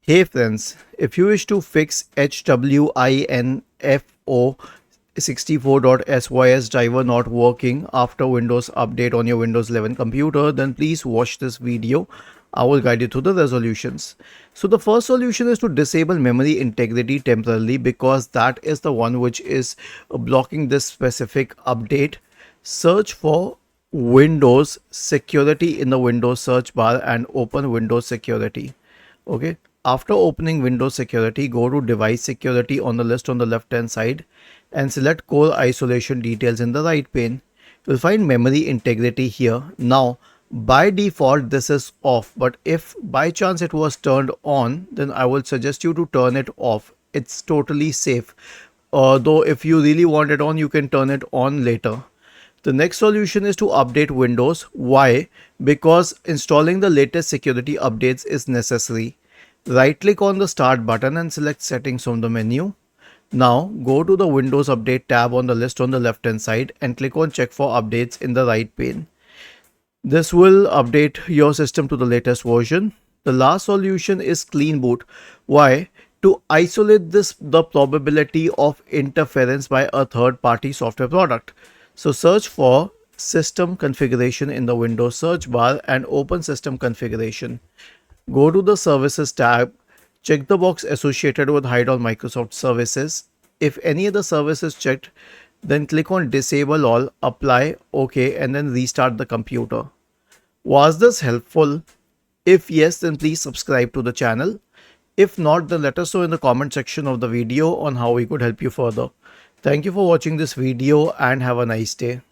Hey friends, if you wish to fix HWiNFO64 SYS driver not working after Windows update on your Windows 11 computer, then please watch this video. I will guide you through the resolutions. So the first solution is to disable memory integrity temporarily, because that is the one which is blocking this specific update. Search for Windows security in the Windows search bar and open Windows security. Okay, after opening Windows security, go to device security on the list on the left hand side and select core isolation details in the right pane. You'll find memory integrity here. Now by default this is off, but if by chance it was turned on, then I will suggest you to turn it off. It's totally safe. Though if you really want it on, you can turn it on later. The next solution is to update Windows. Why? Because installing the latest security updates is necessary. Right click on the start button and select settings from the menu. Now go to the Windows Update tab on the list on the left hand side and click on check for updates in the right pane. This will update your system to the latest version. The last solution is clean boot. Why? To isolate the probability of interference by a third-party software product. So search for system configuration in the Windows search bar and open system configuration. Go to the services tab, check the box associated with hide all Microsoft services. If any other service is checked, then click on disable all, apply, OK, and then restart the computer. Was this helpful? If yes, then please subscribe to the channel. If not, then let us know in the comment section of the video on how we could help you further. Thank you for watching this video and have a nice day.